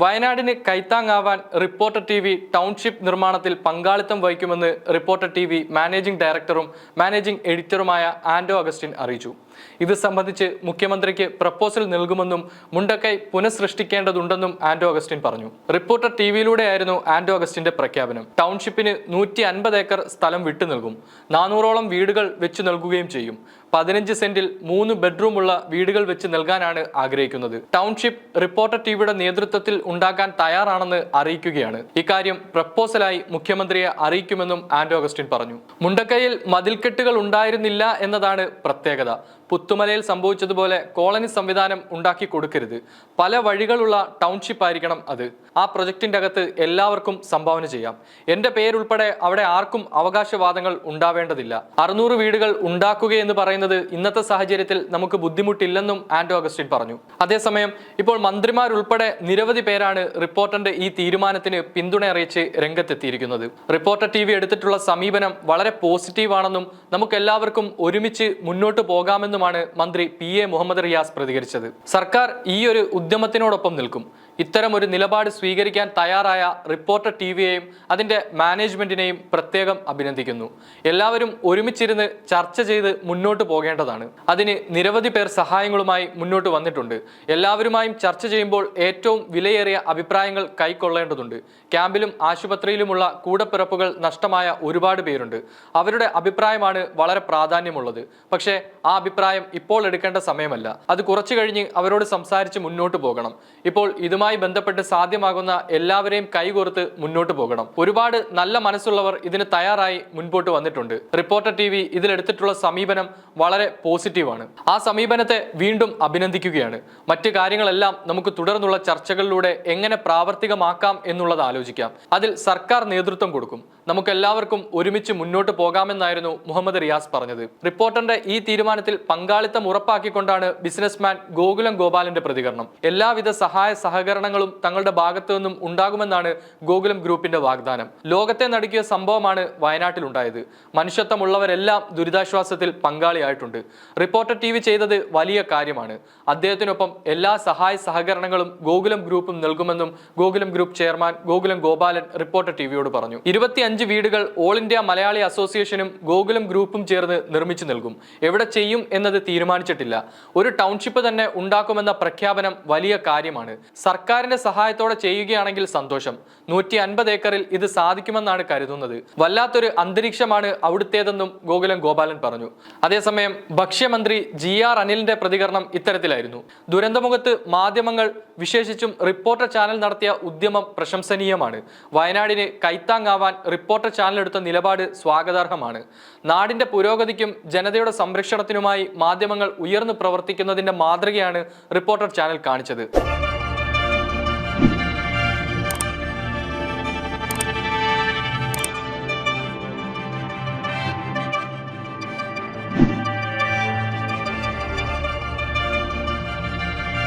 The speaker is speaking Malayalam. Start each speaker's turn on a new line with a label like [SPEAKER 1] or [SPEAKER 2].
[SPEAKER 1] വയനാടിന് കൈത്താങ്ങാവാൻ റിപ്പോർട്ടർ ടിവി ടൗൺഷിപ്പ് നിർമ്മാണത്തിൽ പങ്കാളിത്തം വഹിക്കുമെന്ന് റിപ്പോർട്ടർ ടിവി മാനേജിംഗ് ഡയറക്ടറും മാനേജിംഗ് എഡിറ്ററുമായ ആൻഡോ അഗസ്റ്റിൻ അറിയിച്ചു. ഇത് സംബന്ധിച്ച് മുഖ്യമന്ത്രിക്ക് പ്രപ്പോസൽ നൽകുമെന്നും മുണ്ടക്കൈ പുനഃസൃഷ്ടിക്കേണ്ടതുണ്ടെന്നും ആൻഡോ അഗസ്റ്റിൻ പറഞ്ഞു. റിപ്പോർട്ടർ ടിവിയിലൂടെയായിരുന്നു ആൻഡോ അഗസ്റ്റിന്റെ പ്രഖ്യാപനം. ടൗൺഷിപ്പിന് 150 ഏക്കർ സ്ഥലം വിട്ടു നൽകും. 400ഓളം വീടുകൾ വെച്ച് നൽകുകയും ചെയ്യും. 15 സെന്റിൽ 3 ബെഡ്റൂമുള്ള വീടുകൾ വെച്ച് നൽകാനാണ് ആഗ്രഹിക്കുന്നത്. ടൗൺഷിപ്പ് റിപ്പോർട്ടർ ടിവിയുടെ നേതൃത്വത്തിൽ ഉണ്ടാക്കാൻ തയ്യാറാണെന്ന് അറിയിക്കുകയാണ്. ഇക്കാര്യം പ്രപ്പോസലായി മുഖ്യമന്ത്രിയെ അറിയിക്കുമെന്നും ആൻഡോ അഗസ്റ്റിൻ പറഞ്ഞു. മുണ്ടക്കൈയിൽ മതിൽക്കെട്ടുകൾ ഉണ്ടായിരുന്നില്ല എന്നതാണ് പ്രത്യേകത. പുത്തുമലയിൽ സംഭവിച്ചതുപോലെ കോളനി സംവിധാനം ഉണ്ടാക്കി കൊടുക്കരുത്. പല വഴികളുള്ള ടൗൺഷിപ്പ് ആയിരിക്കണം അത്. ആ പ്രൊജക്ടിന്റെ അകത്ത് എല്ലാവർക്കും സംഭാവന ചെയ്യാം. എന്റെ പേരുൾപ്പെടെ അവിടെ ആർക്കും അവകാശവാദങ്ങൾ ഉണ്ടാവേണ്ടതില്ല. 600 വീടുകൾ ഉണ്ടാക്കുകയെന്ന് പറയുന്നത് ഇന്നത്തെ സാഹചര്യത്തിൽ നമുക്ക് ബുദ്ധിമുട്ടില്ലെന്നും ആൻഡോ അഗസ്റ്റിൻ പറഞ്ഞു. അതേസമയം ഇപ്പോൾ മന്ത്രിമാരുൾപ്പെടെ നിരവധി പേരാണ് റിപ്പോർട്ടറിന്റെ ഈ തീരുമാനത്തിന് പിന്തുണ അറിയിച്ച് രംഗത്തെത്തിയിരിക്കുന്നത്. റിപ്പോർട്ടർ ടിവി എടുത്തിട്ടുള്ള സമീപനം വളരെ പോസിറ്റീവാണെന്നും നമുക്ക് എല്ലാവർക്കും ഒരുമിച്ച് മുന്നോട്ട് പോകാമെന്നും മന്ത്രി PA മുഹമ്മദ് റിയാസ് പ്രതികരിച്ചത്. സർക്കാർ ഈ ഒരു ഉദ്യമത്തിനോടൊപ്പം നിൽക്കും. ഇത്തരം ഒരു നിലപാട് സ്വീകരിക്കാൻ തയ്യാറായ റിപ്പോർട്ടർ ടിവിയെയും അതിന്റെ മാനേജ്മെന്റിനെയും പ്രത്യേകം അഭിനന്ദിക്കുന്നു. എല്ലാവരും ഒരുമിച്ചിരുന്ന് ചർച്ച ചെയ്ത് മുന്നോട്ട് പോകേണ്ടതാണ്. അതിന് നിരവധി പേർ സഹായങ്ങളുമായി മുന്നോട്ട് വന്നിട്ടുണ്ട്. എല്ലാവരുമായും ചർച്ച ചെയ്യുമ്പോൾ ഏറ്റവും വിലയേറിയ അഭിപ്രായങ്ങൾ കൈക്കൊള്ളേണ്ടതുണ്ട്. ക്യാമ്പിലും ആശുപത്രിയിലുമുള്ള കൂടപ്പിറപ്പുകൾ നഷ്ടമായ ഒരുപാട് പേരുണ്ട്. അവരുടെ അഭിപ്രായമാണ് വളരെ പ്രാധാന്യമുള്ളത്. പക്ഷേ ആ അഭിപ്രായം ഇപ്പോൾ എടുക്കേണ്ട സമയമല്ല. അത് കുറച്ചു കഴിഞ്ഞ് അവരോട് സംസാരിച്ച് മുന്നോട്ട് പോകണം. ഇപ്പോൾ ഇതുമായി ബന്ധപ്പെട്ട് സാധ്യമാകുന്ന എല്ലാവരെയും കൈകോർത്ത് മുന്നോട്ട് പോകണം. ഒരുപാട് നല്ല മനസ്സുള്ളവർ ഇതിന് തയ്യാറായി മുൻപോട്ട് വന്നിട്ടുണ്ട്. റിപ്പോർട്ടർ ടിവി ഇതിലെടുത്തിട്ടുള്ള സമീപനം വളരെ പോസിറ്റീവാണ്. ആ സമീപനത്തെ വീണ്ടും അഭിനന്ദിക്കുകയാണ്. മറ്റു കാര്യങ്ങളെല്ലാം നമുക്ക് തുടർന്നുള്ള ചർച്ചകളിലൂടെ എങ്ങനെ പ്രാവർത്തികമാക്കാം എന്നുള്ളത് ആലോചിക്കാം. അതിൽ സർക്കാർ നേതൃത്വം കൊടുക്കും. നമുക്കെല്ലാവർക്കും ഒരുമിച്ച് മുന്നോട്ട് പോകാമെന്നായിരുന്നു മുഹമ്മദ് റിയാസ് പറഞ്ഞത്. റിപ്പോർട്ടറിന്റെ ഈ തീരുമാനത്തിൽ പങ്കാളിത്തം ഉറപ്പാക്കിക്കൊണ്ടാണ് ബിസിനസ്മാൻ ഗോകുലം ഗോപാലന്റെ പ്രതികരണം. എല്ലാവിധ സഹായ സഹകരണങ്ങളും തങ്ങളുടെ ഭാഗത്തു നിന്നും ഉണ്ടാകുമെന്നാണ് ഗോകുലം ഗ്രൂപ്പിന്റെ വാഗ്ദാനം. ലോകത്തെ നടുക്കിയ സംഭവമാണ് വയനാട്ടിലുണ്ടായത്. മനുഷ്യത്വമുള്ളവരെല്ലാം ദുരിതാശ്വാസത്തിൽ പങ്കാളിയായിട്ടുണ്ട്. റിപ്പോർട്ടർ ടിവി ചെയ്തത് വലിയ കാര്യമാണ്. അദ്ദേഹത്തിനൊപ്പം എല്ലാ സഹായ സഹകരണങ്ങളും ഗോകുലം ഗ്രൂപ്പും നൽകുമെന്നും Gokulam group chairman Gokulam Gopalan reporter ടിവിയോട് പറഞ്ഞു. 25 വീടുകൾ ഓൾ ഇന്ത്യ മലയാളി അസോസിയേഷനും ഗോകുലം ഗ്രൂപ്പും ചേർന്ന് നിർമ്മിച്ചു നൽകും. എവിടെ ചെയ്യും എന്നത് തീരുമാനിച്ചിട്ടില്ല. ഒരു ടൗൺഷിപ്പ് തന്നെ ഉണ്ടാക്കുമെന്ന പ്രഖ്യാപനം വലിയ കാര്യമാണ്. സർക്കാരിന്റെ സഹായത്തോടെ ചെയ്യുകയാണെങ്കിൽ സന്തോഷം. 150 ഏക്കറിൽ ഇത് സാധിക്കുമെന്നാണ് കരുതുന്നത്. വല്ലാത്തൊരു അന്തരീക്ഷമാണ് അവിടുത്തേതെന്നും ഗോകുലം ഗോപാലൻ പറഞ്ഞു. അതേസമയം ഭക്ഷ്യമന്ത്രി GR അനിലിന്റെ പ്രതികരണം ഇത്തരത്തിലായിരുന്നു. ദുരന്തമുഖത്ത് മാധ്യമങ്ങൾ വിശേഷിച്ചും റിപ്പോർട്ടർ ചാനൽ നടത്തിയ ഉദ്യമം പ്രശംസനീയമാണ്. വയനാടിന് കൈത്താങ്ങാവാൻ റിപ്പോർട്ടർ ചാനൽ എടുത്ത നിലപാട് സ്വാഗതാർഹമാണ്. നാടിന്റെ പുരോഗതിക്കും ജനതയുടെ സംരക്ഷണത്തിനുമായി മാധ്യമങ്ങൾ ഉയർന്നു പ്രവർത്തിക്കുന്നതിന്റെ മാതൃകയാണ് റിപ്പോർട്ടർ ചാനൽ കാണിച്ചത്.